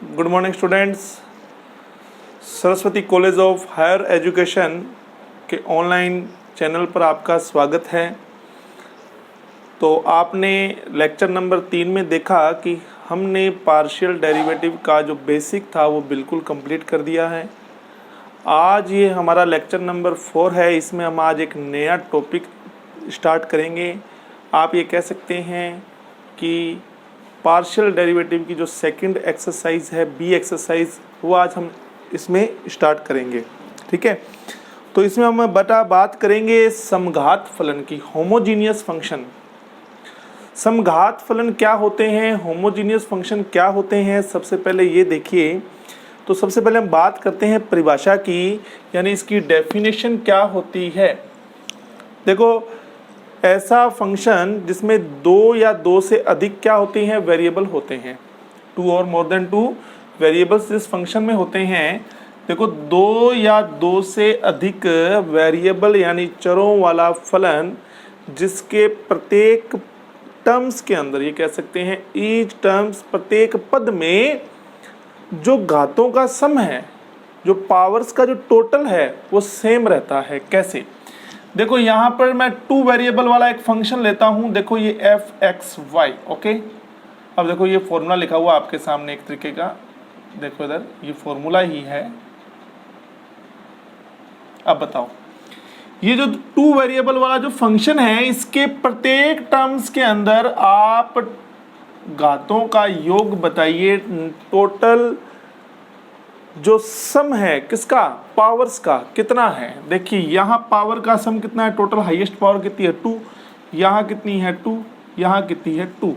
Good morning students. Saraswati College of Higher Education के online channel पर आपका स्वागत है। तो आपने लेक्चर नंबर 3 में देखा कि हमने पार्शियल डेरिवेटिव का जो बेसिक था वो बिल्कुल कंप्लीट कर दिया है। आज ये हमारा लेक्चर नंबर 4 है। इसमें हम आज एक नया टॉपिक स्टार्ट करेंगे। आप ये कह सकते हैं कि पार्शियल डेरिवेटिव की जो सेकंड एक्सरसाइज है, बी एक्सरसाइज, वो आज हम इसमें स्टार्ट करेंगे। ठीक है, तो इसमें हम बात करेंगे समघात फलन की, होमोजीनियस फंक्शन। समघात फलन क्या होते हैं, होमोजीनियस फंक्शन क्या होते हैं, सबसे पहले ये देखिए। तो सबसे पहले हम बात करते हैं परिभाषा की, यानी इसकी डेफिनेशन क्या होती है। देखो, ऐसा फंक्शन जिसमें दो या दो से अधिक क्या होते हैं, वेरिएबल होते हैं। 2 और मोर देन 2 वेरिएबल्स इस फंक्शन में होते हैं। देखो, 2 या 2 से अधिक वेरिएबल यानी चरों वाला फलन जिसके प्रत्येक टर्म्स के अंदर, ये कह सकते हैं ईच टर्म्स, प्रत्येक पद में जो घातों का सम है, जो पावर्स का जो टोटल है वो सेम रहता है। कैसे? देखो, यहाँ पर मैं 2 वेरिएबल वाला एक फंक्शन लेता हूँ। देखो, ये f(x,y), ओके। अब देखो, ये फॉर्मूला लिखा हुआ आपके सामने एक तरीके का। देखो इधर, ये फॉर्मूला ही है। अब बताओ, ये जो 2 वेरिएबल वाला जो फंक्शन है, इसके प्रत्येक टर्म्स के अंदर आप घातों का योग बताइए। टोटल जो सम है किसका, पावर्स का, कितना है। देखिए, यहाँ पावर का सम कितना है, टोटल हाईएस्ट पावर कितनी है, 2। यहाँ कितनी है, 2। यहाँ कितनी है, 2।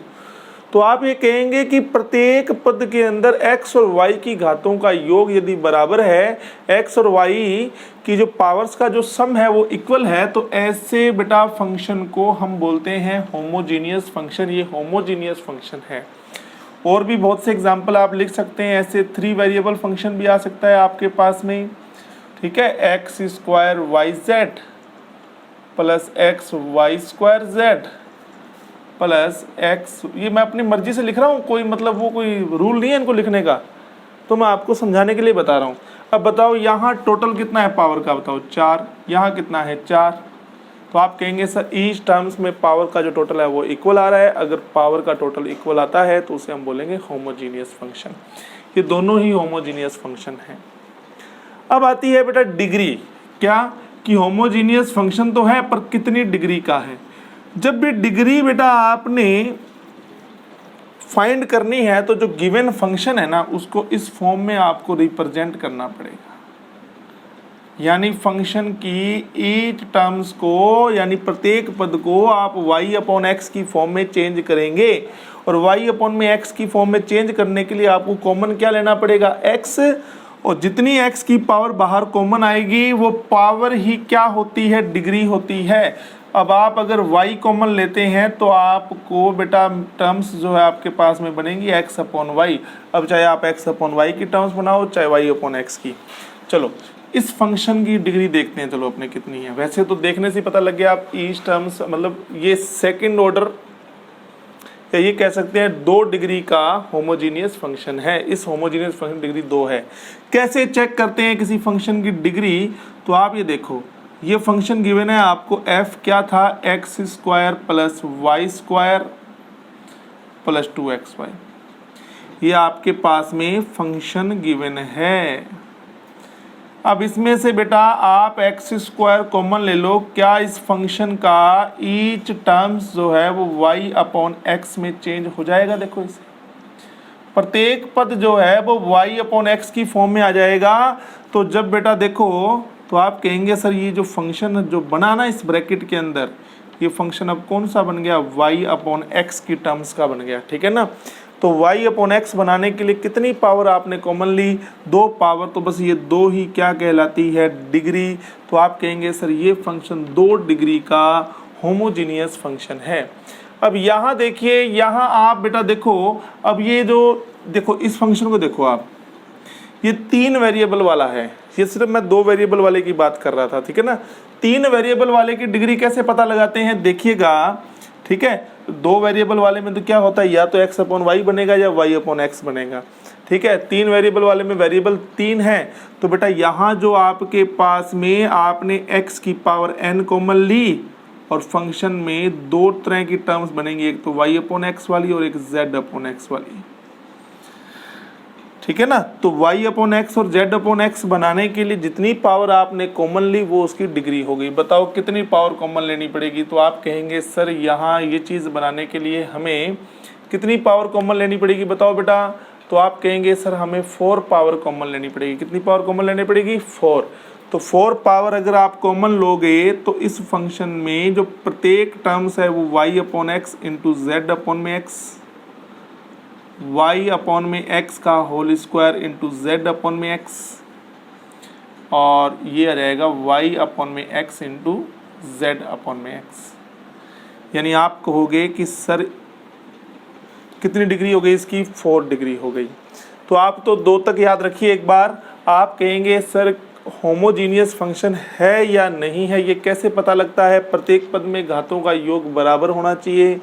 तो आप ये कहेंगे कि प्रत्येक पद के अंदर x और y की घातों का योग यदि बराबर है, x और y की जो पावर्स का जो सम है वो इक्वल है, तो ऐसे बेटा फंक्शन को हम बोलते हैं होमोजीनियस फंक्शन। ये होमोजीनियस फंक्शन है। और भी बहुत से एग्जाम्पल आप लिख सकते हैं। ऐसे 3 वेरिएबल फंक्शन भी आ सकता है आपके पास में। ठीक है, x² yz plus xy² plus x, ये मैं अपनी मर्जी से लिख रहा हूँ, कोई मतलब वो कोई रूल नहीं है इनको लिखने का, तो मैं आपको समझाने के लिए बता रहा हूँ। अब बताओ, यहाँ टोटल कितना है पावर का, बताओ 4। यहाँ कितना है, 4। तो आप कहेंगे सर ईच टर्म्स में पावर का जो टोटल है वो इक्वल आ रहा है। अगर पावर का टोटल इक्वल आता है तो उसे हम बोलेंगे होमोजीनियस फंक्शन। ये दोनों ही होमोजीनियस फंक्शन हैं। अब आती है बेटा डिग्री, क्या कि होमोजीनियस फंक्शन तो है पर कितनी डिग्री का है। जब भी डिग्री बेटा आपने फाइंड करनी है तो जो गिवन फंक्शन है ना, उसको इस फॉर्म में आपको रिप्रेजेंट करना पड़ेगा। यानी फंक्शन की ईच टर्म्स को, यानी प्रत्येक पद को आप y/x की फॉर्म में चेंज करेंगे। और y/x की फॉर्म में चेंज करने के लिए आपको कॉमन क्या लेना पड़ेगा, x। और जितनी x की पावर बाहर कॉमन आएगी वो पावर ही क्या होती है, डिग्री होती है। अब आप अगर y कॉमन लेते हैं तो आपको बेटा टर्म्स जो है आपके पास में बनेंगी x/y। अब चाहे आप x/y की टर्म्स बनाओ, चाहे y/x की। चलो, इस फंक्शन की डिग्री देखते हैं। चलो अपने कितनी है। वैसे तो देखने से पता लग गया आप ईच टर्म्स, मतलब ये सेकंड ऑर्डर, या ये कह सकते हैं 2 डिग्री का होमोजीनियस फंक्शन है। इस होमोजीनियस फंक्शन डिग्री 2 है। कैसे चेक करते हैं किसी फंक्शन की डिग्री, तो आप ये देखो, ये फंक्शन गिवन है आपको, f क्या था, x² plus y² plus 2xy। ये आपके पास में फंक्शन गिवन है। अब इसमें से बेटा आप x² कॉमन ले लो। क्या इस फंक्शन का ईच टर्म्स जो है वो y/x में चेंज हो जाएगा। देखो, इसे प्रत्येक पद जो है वो y/x की फॉर्म में आ जाएगा। तो जब बेटा देखो, तो आप कहेंगे सर ये जो फंक्शन जो बना ना इस ब्रैकेट के अंदर, ये फंक्शन अब कौन सा बन गया, y/x की टर्म्स का बन गया। ठीक है ना। तो y/x बनाने के लिए कितनी पावर आपने कॉमन ली, 2 पावर। तो बस ये 2 ही क्या कहलाती है, डिग्री। तो आप कहेंगे सर ये फंक्शन 2 डिग्री का होमोजीनियस फंक्शन है। अब यहाँ देखिए, यहाँ आप बेटा देखो, अब ये जो देखो इस फंक्शन को देखो आप, ये 3 वेरिएबल वाला है। ये सिर्फ मैं 2 वेरिएबल वाले की बात कर रहा था। ठीक है ना। 3 वेरिएबल वाले की डिग्री कैसे पता लगाते हैं, देखिएगा। ठीक है, 2 वेरिएबल वाले में तो क्या होता है, या तो x/y बनेगा या y/x बनेगा। ठीक है, 3 वेरिएबल वाले में वेरिएबल 3 है, तो बेटा यहाँ जो आपके पास में आपने x की पावर n कॉमन ली और फंक्शन में 2 तरह की टर्म्स बनेंगी, एक तो y अपॉन एक्स वाली और एक z अपॉन एक्स वाली, ठीक है ना। तो y अपॉन एक्स और z अपॉन एक्स बनाने के लिए जितनी पावर आपने कॉमन ली वो उसकी डिग्री हो गई। बताओ कितनी पावर कॉमन लेनी पड़ेगी? तो आप कहेंगे सर यहाँ ये चीज़ बनाने के लिए हमें कितनी पावर कॉमन लेनी पड़ेगी, बताओ बेटा। तो आप कहेंगे सर हमें 4 पावर कॉमन लेनी पड़ेगी। कितनी पावर कॉमन लेनी पड़ेगी? 4। तो 4 पावर अगर आप कॉमन लोगे तो इस फंक्शन में जो प्रत्येक टर्म्स है वो y upon x into z upon में एक्स, y अपॉन में एक्स का whole square into z upon में एक्स, और ये रहेगा y अपॉन में एक्स इंटू जेड अपॉन में एक्स। यानी आप कहोगे कि सर कितनी डिग्री हो गई इसकी? 4 डिग्री हो गई। तो आप तो 2 तक याद रखिए एक बार। आप कहेंगे सर होमोजीनियस फंक्शन है या नहीं है, ये कैसे पता लगता है? प्रत्येक पद में घातों का योग बराबर होना चाहिए,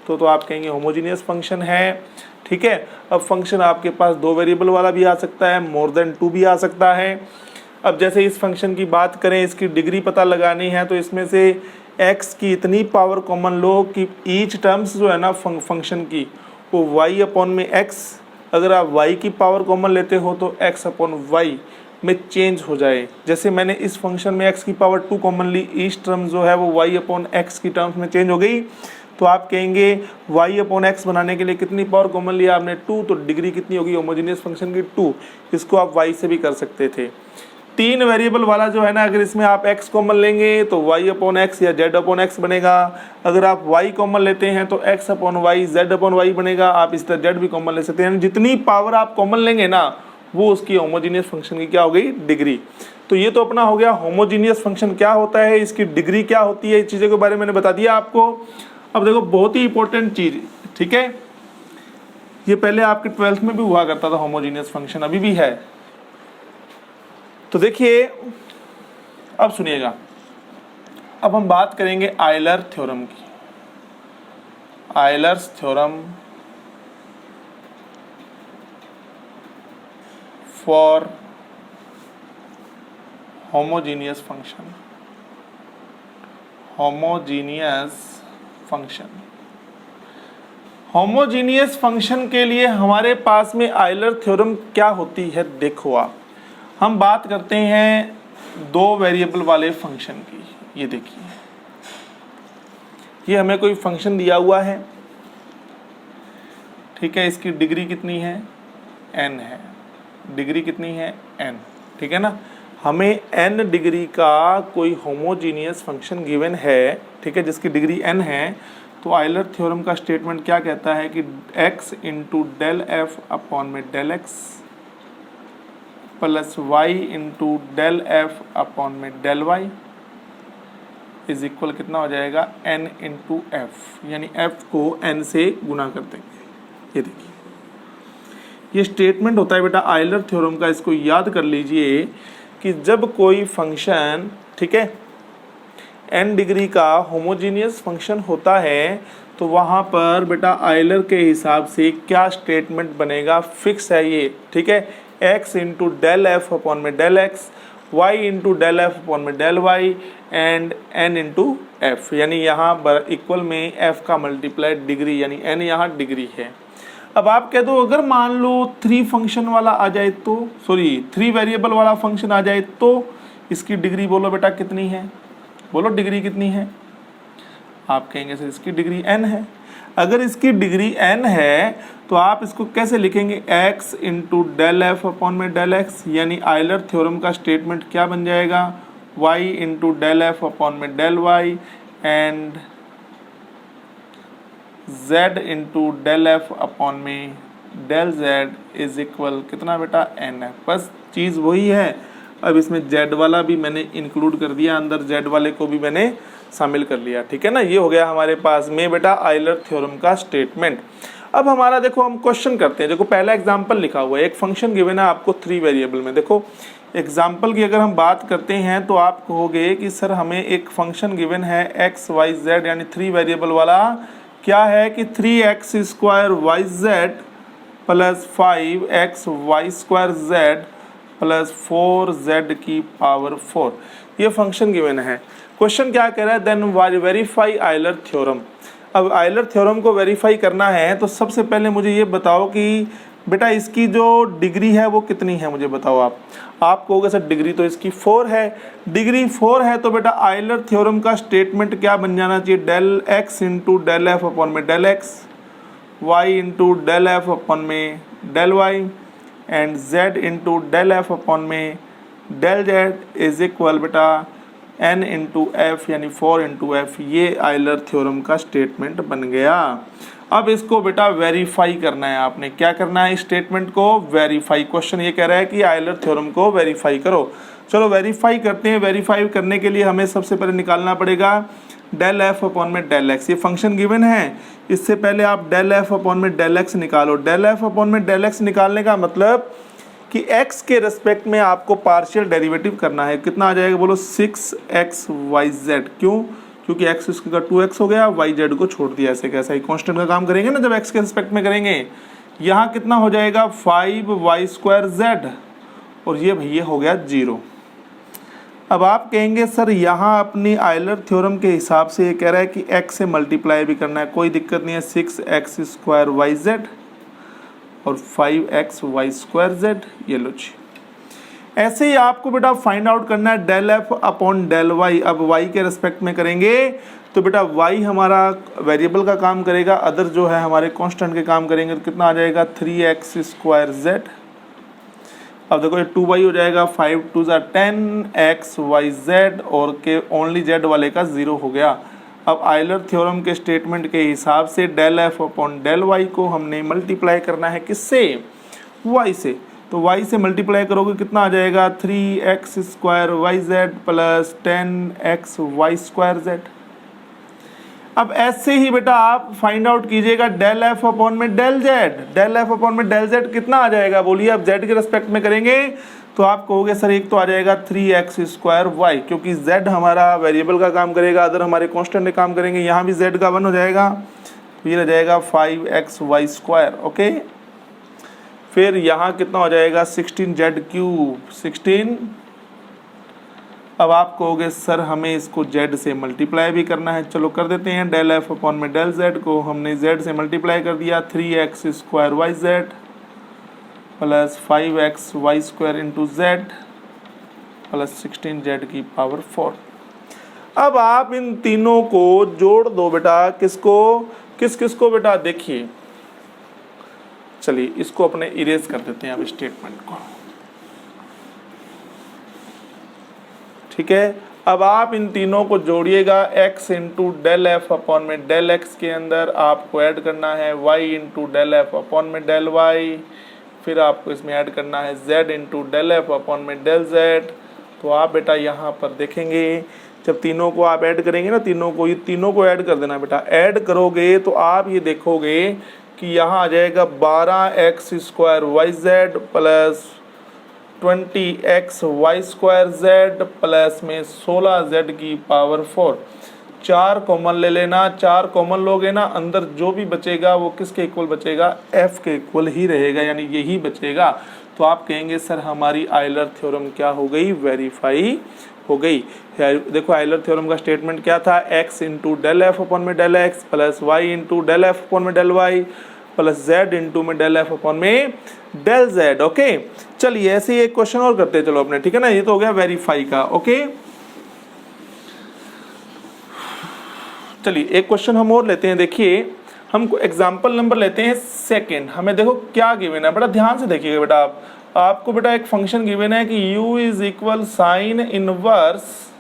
तो आप कहेंगे होमोजीनियस फंक्शन है, ठीक है। अब फंक्शन आपके पास 2 वेरिएबल वाला भी आ सकता है, मोर देन 2 भी आ सकता है। अब जैसे इस फंक्शन की बात करें, इसकी डिग्री पता लगानी है, तो इसमें से x की इतनी पावर कॉमन लो कि ईच टर्म्स जो है ना फंक्शन की वो y अपॉन में x, अगर आप y की पावर कॉमन लेते हो तो x अपॉन y में चेंज हो जाए। जैसे मैंने इस फंक्शन में x की पावर 2 कॉमन ली, ईच टर्म जो है वो y अपॉन x की टर्म्स में चेंज हो गई, तो आप कहेंगे y अपॉन x बनाने के लिए कितनी पावर कॉमन लिया आपने? 2, तो डिग्री कितनी होगी होमोजेनियस फंक्शन की? 2। इसको आप y से भी कर सकते थे। 3 वेरिएबल वाला जो है ना, अगर इसमें आप x कॉमन लेंगे तो y अपॉन एक्स या z अपॉन एक्स बनेगा। अगर आप y कॉमन लेते हैं तो x upon y z upon y बनेगा। आप इस तरह z भी कॉमन ले सकते हैं। जितनी पावर आप कॉमन लेंगे ना वो उसकी होमोजीनियस फंक्शन की क्या हो गई? डिग्री। तो ये तो अपना हो गया होमोजीनियस फंक्शन क्या होता है, इसकी डिग्री क्या होती है, इस चीज़ों के बारे में मैंने बता दिया आपको। अब देखो बहुत ही इंपॉर्टेंट चीज़, ठीक है, ये पहले आपके 12th में भी हुआ करता था होमोजीनियस फंक्शन, अभी भी है। तो देखिए अब सुनिएगा, अब हम बात करेंगे आयलर थ्योरम की। Euler's theorem for homogeneous function. Homogeneous function, homogeneous function के लिए हमारे पास में आयलर थ्योरम क्या होती है? देखो आप, हम बात करते हैं 2 वेरिएबल वाले फंक्शन की। ये देखिए, ये हमें कोई फंक्शन दिया हुआ है, ठीक है, इसकी डिग्री कितनी है? n है। डिग्री कितनी है? n, ठीक है ना। हमें n डिग्री का कोई होमोजीनियस फंक्शन गिवन है, ठीक है, जिसकी डिग्री n है। तो आयलर थ्योरम का स्टेटमेंट क्या कहता है कि x into del f upon में del x plus y into del f upon में डेल वाई इज इक्वल कितना हो जाएगा? n इंटू एफ, यानी f को n से गुना कर देंगे। ये देखिए, ये स्टेटमेंट होता है बेटा आयलर थ्योरम का। इसको याद कर लीजिए कि जब कोई फंक्शन, ठीक है, n डिग्री का होमोजीनियस फंक्शन होता है तो वहाँ पर बेटा आयलर के हिसाब से क्या स्टेटमेंट बनेगा? फिक्स है ये, ठीक है, x into del f upon में del x, y into del f upon में del y and n into f, यानी यहाँ इक्वल में f का मल्टीप्लाइड डिग्री, यानी n यहाँ डिग्री है। अब आप कह दो अगर मान लो 3 फंक्शन वाला आ जाए तो, सॉरी 3 वेरिएबल वाला फंक्शन आ जाए तो इसकी डिग्री बोलो बेटा कितनी है? बोलो डिग्री कितनी है? आप कहेंगे सर इसकी डिग्री n है। अगर इसकी डिग्री n है तो आप इसको कैसे लिखेंगे? x into del f upon में डेल एक्स, यानी आयलर थ्योरम का स्टेटमेंट क्या बन जाएगा? y into del f upon में del y and z into del f upon में डेल z इज इक्वल कितना बेटा? n है। बस चीज़ वही है। अब इसमें z वाला भी मैंने इंक्लूड कर दिया, अंदर z वाले को भी मैंने शामिल कर लिया, ठीक है ना। ये हो गया हमारे पास में बेटा आयलर थ्योरम का स्टेटमेंट। अब हमारा देखो हम क्वेश्चन करते हैं। देखो पहला एग्जांपल लिखा हुआ है, एक फंक्शन गिवन है आपको 3 वेरिएबल में। देखो एग्जांपल की अगर हम बात करते हैं तो आप कहोगे कि सर हमें एक फंक्शन गिवन है x y z, यानी 3 वेरिएबल वाला। क्या है कि 3x² yz plus 5xy² plus 4z की पावर 4, ये फंक्शन गिवन है। क्वेश्चन क्या कह रहा है, देन वेरीफाई आयलर थ्योरम। अब आयलर थ्योरम को वेरीफाई करना है तो सबसे पहले मुझे ये बताओ कि बेटा इसकी जो डिग्री है वो कितनी है, मुझे बताओ। आप कहोगे सर डिग्री तो इसकी 4 है, डिग्री 4 है तो बेटा आयलर थ्योरम का स्टेटमेंट क्या बन जाना चाहिए, del x into del f upon में del x, y into del f upon में del y, and z into del f upon में डेल z इज इक्वल बेटा n इंटू एफ यानी 4 इंटू एफ। ये आयलर थ्योरम का statement बन गया। अब इसको बेटा वेरीफाई करना है, आपने क्या करना है, स्टेटमेंट को वेरीफाई। क्वेश्चन ये कह रहा है कि आयलर थ्योरम को वेरीफाई करो। चलो वेरीफाई करते हैं। वेरीफाई करने के लिए हमें सबसे पहले निकालना पड़ेगा डेल एफ अपॉन में डेल एक्स। ये फंक्शन गिवन है, इससे पहले आप डेल एफ अपॉन में डेल एक्स निकालो। डेल एफ अपॉन में डेल एक्स निकालने का मतलब कि x के रेस्पेक्ट में आपको पार्शियल डेरिवेटिव करना है। कितना आ जाएगा बोलो, 6xyz। क्यों, क्योंकि x इसका 2x हो गया, yz को छोड़ दिया। ऐसे कैसा ही कांस्टेंट का काम करेंगे ना जब x के रेस्पेक्ट में करेंगे। यहाँ कितना हो जाएगा 5y²z, और ये भैया हो गया 0। अब आप कहेंगे सर यहाँ अपनी आयलर थ्योरम के हिसाब से ये कह रहा है कि x से मल्टीप्लाई भी करना है, कोई दिक्कत नहीं है। 6x² yz और 5xy²z, ये लो जी। ऐसे ही आपको बेटा फाइंड आउट करना है del f upon del y. अब y के रेस्पेक्ट में करेंगे तो बेटा y हमारा वेरिएबल का काम करेगा, अदर जो है हमारे कांस्टेंट के काम करेंगे। तो कितना आ जाएगा 3x²z। अब देखो ये 2y हो जाएगा, 5 2 10xyz, और के ओनली z वाले का 0 हो गया। अब आयलर थ्योरम के स्टेटमेंट के हिसाब से del f upon del y को हमने मल्टीप्लाई करना है, किससे, y से। तो y से मल्टीप्लाई करोगे कितना आ जाएगा 3x² प्लस 10xy²z। अब ऐसे ही बेटा आप फाइंड आउट कीजिएगा डेल एफ अपॉन में del z. Del f upon में डेल जेड कितना आ जाएगा बोलिए। अब z के रेस्पेक्ट में करेंगे तो आप कहोगे सर एक तो आ जाएगा 3x²y, क्योंकि z हमारा वेरिएबल का काम करेगा, अदर हमारे कांस्टेंट के काम करेंगे। यहाँ भी z का 1 हो जाएगा, तो ये रह जाएगा 5xy²। ओके, फिर यहाँ कितना हो जाएगा 16z³, 16। अब आप कहोगे सर हमें इसको z से मल्टीप्लाई भी करना है, चलो कर देते हैं। डेल एफ अपॉन में डेल z को हमने z से मल्टीप्लाई कर दिया, 3x² plus 5xy² into z plus 16z की पावर 4। अब आप इन तीनों को जोड़ दो बेटा, किसको, किस को बेटा, देखिए चलिए इसको अपने इरेज कर देते हैं अब स्टेटमेंट को, ठीक है। अब आप इन तीनों को जोड़िएगा, x into del f upon में डेल एक्स के अंदर आपको ऐड करना है y into del f upon में डेल वाई, फिर आपको इसमें ऐड करना है z into del f upon में डेल z। तो आप बेटा यहाँ पर देखेंगे जब तीनों को आप ऐड करेंगे ना, तीनों को, ये तीनों को ऐड कर देना बेटा। ऐड करोगे तो आप ये देखोगे कि यहाँ आ जाएगा 12x² प्लस 20xy² प्लस में 16z की पावर 4। 4 कॉमन ले लेना, 4 कॉमन लोगे ना, अंदर जो भी बचेगा वो किसके इक्वल बचेगा, f के इक्वल ही रहेगा, यानी यही बचेगा। तो आप कहेंगे सर हमारी आयलर थ्योरम क्या हो गई, वेरीफाई हो गई। देखो आयलर थ्योरम का स्टेटमेंट क्या था, x into del f upon में del x plus y into del f upon में del y plus z into में डेल एफ अपॉन में डेल z। ओके, चलिए ऐसे ही एक क्वेश्चन और करते हैं, चलो अपने, ठीक है ना। ये तो हो गया वेरीफाई का। ओके, चलिए एक क्वेश्चन हम और लेते हैं। देखिए हम एग्जाम्पल नंबर लेते हैं सेकंड। हमें देखो क्या गिवन है, बड़ा ध्यान से देखिएगा बेटा। आपको बेटा एक फंक्शन गिवन है कि u is equal sine inverse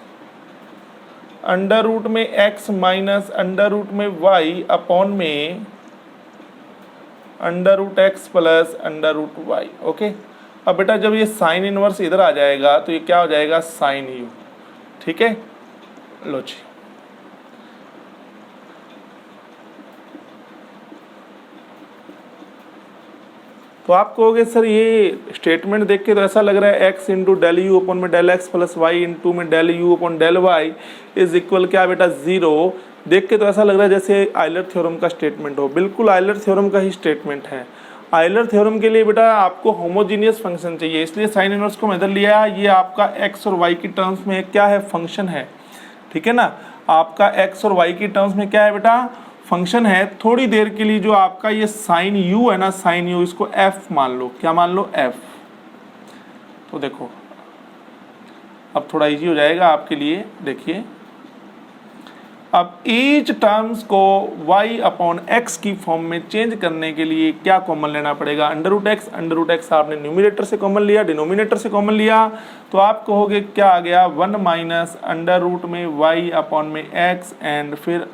under root में x माइनस अंडर रूट में y अपॉन में under root x plus under root y. Okay, अब बेटा जब ये साइन इनवर्स इधर आ जाएगा तो ये क्या हो जाएगा, साइन यू, ठीक है। लो जी, तो आप कहोगे सर ये स्टेटमेंट देख के तो ऐसा लग रहा है x into del u upon में del x plus y into में del u upon del y is equal क्या बेटा 0। देख के तो ऐसा लग रहा है जैसे आयलर थ्योरम का स्टेटमेंट हो, बिल्कुल आयलर थ्योरम का ही स्टेटमेंट है। आयलर थ्योरम के लिए बेटा आपको होमोजीनियस फंक्शन चाहिए, इसलिए साइन इनवर्स को मैं इधर लिया। ये आपका एक्स और वाई की टर्म्स में क्या है, फंक्शन है, ठीक है ना। आपका एक्स और वाई की टर्म्स में क्या है बेटा, फंक्शन है। थोड़ी देर के लिए जो आपका ये साइन यू है ना, साइन यू, इसको एफ मान लो। क्या मान लो, एफ। तो देखो अब थोड़ा इजी हो जाएगा आपके लिए। देखिए अब ईच टर्म्स को y अपॉन एक्स की फॉर्म में चेंज करने के लिए क्या कॉमन लेना पड़ेगा, under root x. Under root x आपने न्यूमिनेटर से कॉमन लिया, डिनोमिनेटर से कॉमन लिया, तो आप कहोगे क्या आ गया, 1 माइनस अंडर रूट में y अपॉन में x एंड फिर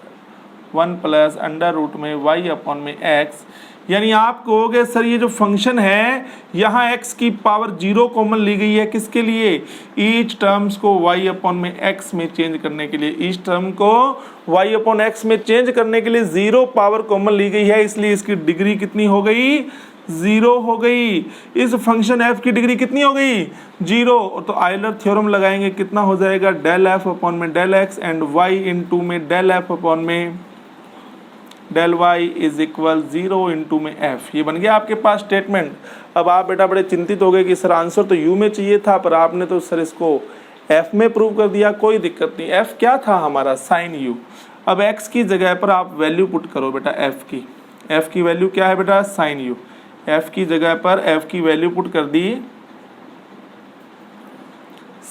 1 प्लस अंडर रूट में y अपॉन में x। यानी आप कहोगे सर ये जो फंक्शन है यहाँ x की पावर 0 कॉमन ली गई है, किसके लिए, ईच टर्म्स को y अपॉन में x में चेंज करने के लिए। ईच टर्म को y अपॉन x में चेंज करने के लिए 0 पावर कॉमन ली गई है, इसलिए इसकी डिग्री कितनी हो गई, 0 हो गई। इस फंक्शन f की डिग्री कितनी हो गई, 0। तो आयलर थ्योरम लगाएंगे, कितना हो जाएगा, डेल f अपॉन में del x and y into में डेल f अपॉन में del y is equal 0 into में एफ। ये बन गया आपके पास स्टेटमेंट। अब आप बेटा बड़े चिंतित हो गए कि सर आंसर तो यू में चाहिए था, पर आपने तो सर इसको एफ में प्रूव कर दिया। कोई दिक्कत नहीं, एफ क्या था हमारा, साइन यू। अब एक्स की जगह पर आप वैल्यू पुट करो बेटा एफ की। एफ की वैल्यू क्या है बेटा, साइन यू। एफ की जगह पर एफ की वैल्यू पुट कर दी,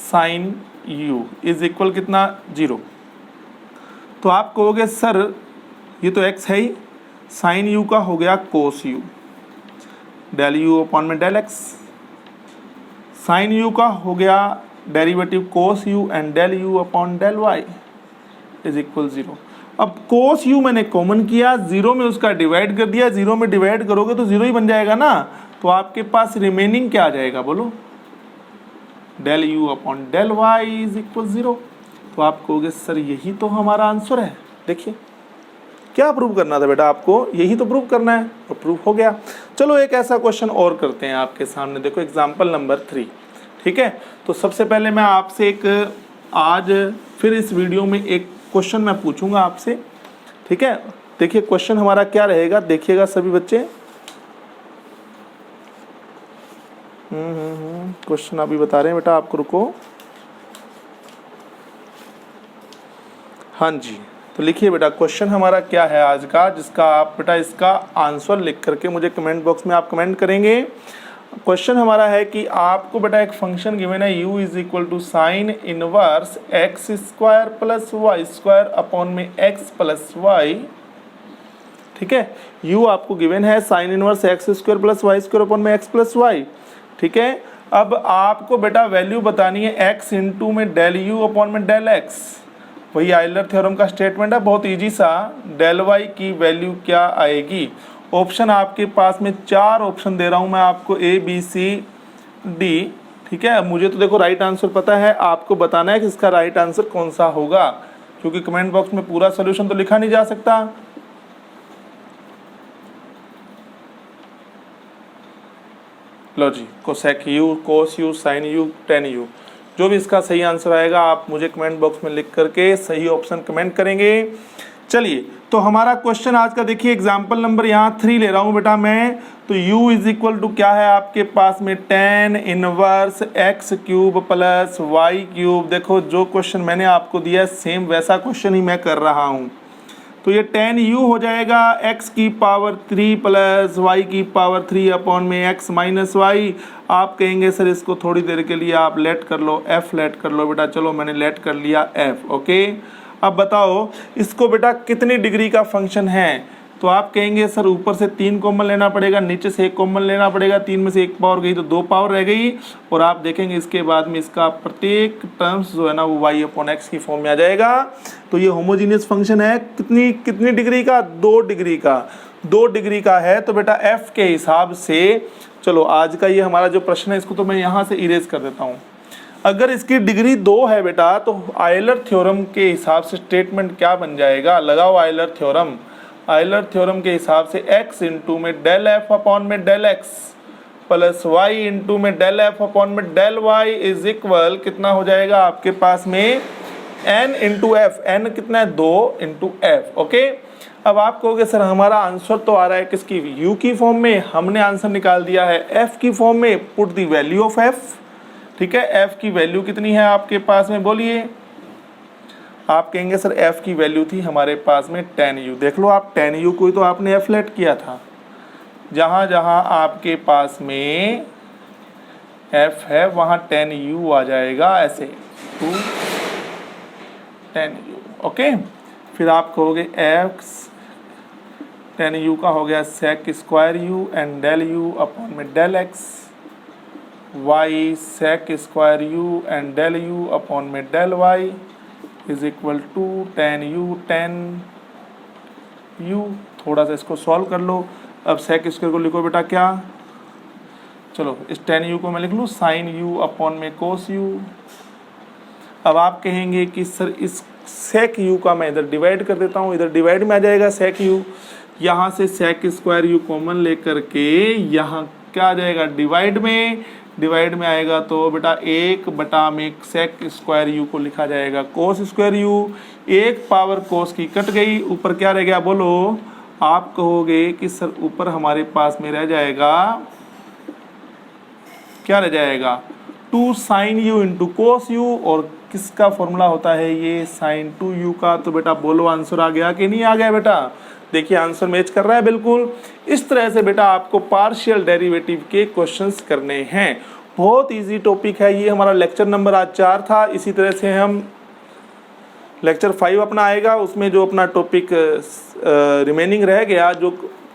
साइन यू इज इक्वल कितना, 0। तो आप कहोगे सर ये तो x है ही, साइन यू का हो गया cos u, del u upon में डेल x। साइन यू का हो गया derivative cos u and del u upon del y is equal 0। अब कोस यू मैंने कॉमन किया, 0 में उसका डिवाइड कर दिया। 0 में डिवाइड करोगे तो 0 ही बन जाएगा ना, तो आपके पास रिमेनिंग क्या आ जाएगा, बोलो, del u upon del y is equal 0। तो आप कहोगे सर यही तो हमारा आंसर है। देखिए क्या प्रूव करना था बेटा आपको, यही तो प्रूव करना है, तो प्रूव हो गया। चलो एक ऐसा क्वेश्चन और करते हैं आपके सामने। देखो एग्जाम्पल नंबर 3, ठीक है। तो सबसे पहले मैं आपसे एक आज फिर इस वीडियो में एक क्वेश्चन मैं पूछूंगा आपसे, ठीक है। देखिए क्वेश्चन हमारा क्या रहेगा, देखिएगा सभी बच्चे। क्वेश्चन अभी बता रहे हैं बेटा आपको, रुको। हाँ जी, तो लिखिए बेटा क्वेश्चन हमारा क्या है आज का, जिसका आप बेटा इसका आंसर लिख करके मुझे कमेंट बॉक्स में आप कमेंट करेंगे। क्वेश्चन हमारा है कि आपको बेटा एक फंक्शन गिवन है u is equal to sine inverse x square plus y square upon में x प्लस वाई, ठीक है। u आपको गिवन है sine inverse x square plus y square upon में x प्लस वाई, ठीक है। अब आपको बेटा वैल्यू बतानी है x इंटू में डेल यू अपॉन में डेल x। वही आयलर थ्योरम का स्टेटमेंट है, बहुत इजी सा। डेल वाई की वैल्यू क्या आएगी, ऑप्शन आपके पास में 4 ऑप्शन दे रहा हूं मैं आपको, A B C D, ठीक है। मुझे तो देखो राइट आंसर पता है, आपको बताना है कि इसका राइट आंसर कौन सा होगा, क्योंकि कमेंट बॉक्स में पूरा सोल्यूशन तो लिखा नहीं जा सकता। लो जी, cosec u, cos u, sine u, tan u, जो भी इसका सही आंसर आएगा आप मुझे कमेंट बॉक्स में लिख करके सही ऑप्शन कमेंट करेंगे। चलिए तो हमारा क्वेश्चन आज का देखिए, एग्जांपल नंबर यहाँ 3 ले रहा हूँ बेटा मैं। तो u इज इक्वल टू क्या है आपके पास में, tan inverse x cube plus y cube. देखो जो क्वेश्चन मैंने आपको दिया सेम वैसा क्वेश्चन ही मैं कर रहा हूँ। तो ये tan u हो जाएगा x की पावर 3 प्लस y की पावर 3 अपॉन में x माइनस वाई। आप कहेंगे सर इसको थोड़ी देर के लिए आप लेट कर लो, f लेट कर लो बेटा। चलो मैंने लेट कर लिया f, ओके। अब बताओ इसको बेटा कितनी डिग्री का फंक्शन है। तो आप कहेंगे सर ऊपर से 3 कॉमन लेना पड़ेगा, नीचे से 1 कॉमन लेना पड़ेगा। 3 में से 1 पावर गई तो 2 पावर रह गई। और आप देखेंगे इसके बाद में इसका प्रत्येक टर्म्स जो है ना वो y अपॉन एक्स की फॉर्म में आ जाएगा। तो ये होमोजीनियस फंक्शन है कितनी डिग्री का, 2 डिग्री का। 2 डिग्री का है तो बेटा f के हिसाब से, चलो आज का ये हमारा जो प्रश्न है इसको तो मैं यहाँ से इरेज कर देता हूँ। अगर इसकी डिग्री 2 है बेटा तो आयलर थ्योरम के हिसाब से स्टेटमेंट क्या बन जाएगा, लगाओ आयलर थ्योरम। आयलर थ्योरम के हिसाब से x इंटू में डेल एफ अपॉन में del x plus y into में डेल एफ अपॉन में डेल y इज इक्वल कितना हो जाएगा आपके पास में n इंटू एफ। n कितना है, 2 इंटू एफ, ओके। अब आप कहोगे सर हमारा आंसर तो आ रहा है किसकी, u की फॉर्म में, हमने आंसर निकाल दिया है f की फॉर्म में, put the value of f। ठीक है, f की वैल्यू कितनी है आपके पास में, बोलिए। आप कहेंगे सर f की वैल्यू थी हमारे पास में 10u। देख लो आप 10u को ही तो आपने f लेट किया था। जहाँ जहाँ आपके पास में f है वहाँ 10u आ जाएगा, ऐसे 10u। ओके, फिर आप कहोगे x 10u का हो गया sec square u and del u अपॉन में del x, y sec square u and del u अपॉन में del y is equal to 10u 10u। थोड़ा सा इसको सॉल्व कर लो। अब sec स्क्वायर को लिखो बेटा क्या, चलो इस 10u को मैं लिख लूँ sin u अपॉन में cos u। अब आप कहेंगे कि सर इस sec u का मैं इधर डिवाइड कर देता हूँ, इधर डिवाइड में आ जाएगा sec u, यहाँ से sec स्क्वायर u कॉमन लेकर के यहाँ क्या आ जाएगा, डिवाइड में आएगा तो बेटा 1 में sec स्क्वायर u को लिखा जाएगा cos स्क्वायर u। एक पावर cos की कट गई, ऊपर क्या रह गया बोलो। आप कहोगे कि सर ऊपर हमारे पास में रह जाएगा, क्या रह जाएगा, 2 sin u into cos u, और किसका फॉर्मूला होता है ये, sin 2u का। तो बेटा बोलो आंसर आ गया कि नहीं आ गया बेटा, देखिए आंसर मैच कर रहा है बिल्कुल। इस तरह से बेटा आपको पार्शियल डेरिवेटिव के क्वेश्चंस करने हैं। बहुत इजी टॉपिक है ये। हमारा लेक्चर नंबर आज 4 था। इसी तरह से हम लेक्चर 5 अपना आएगा, उसमें जो अपना टॉपिक रिमेनिंग रह गया जो,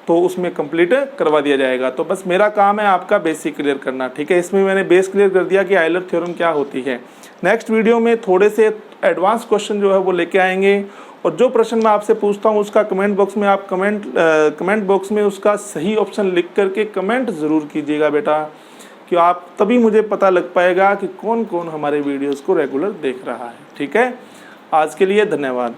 तो उसमें कंप्लीट करवा दिया जाएगा। तो बस मेरा काम है आपका बेसिक क्लियर करना, ठीक है। इसमें मैंने बेस क्लियर कर दिया कि आयलर थ्योरम क्या होती है। नेक्स्ट वीडियो में थोड़े से एडवांस क्वेश्चन जो है वो लेके आएंगे, और जो प्रश्न मैं आपसे पूछता हूँ उसका कमेंट बॉक्स में आप कमेंट बॉक्स में उसका सही ऑप्शन लिख करके कमेंट ज़रूर कीजिएगा बेटा, कि आप तभी मुझे पता लग पाएगा कि कौन कौन हमारे वीडियोज़ को रेगुलर देख रहा है। ठीक है, आज के लिए धन्यवाद।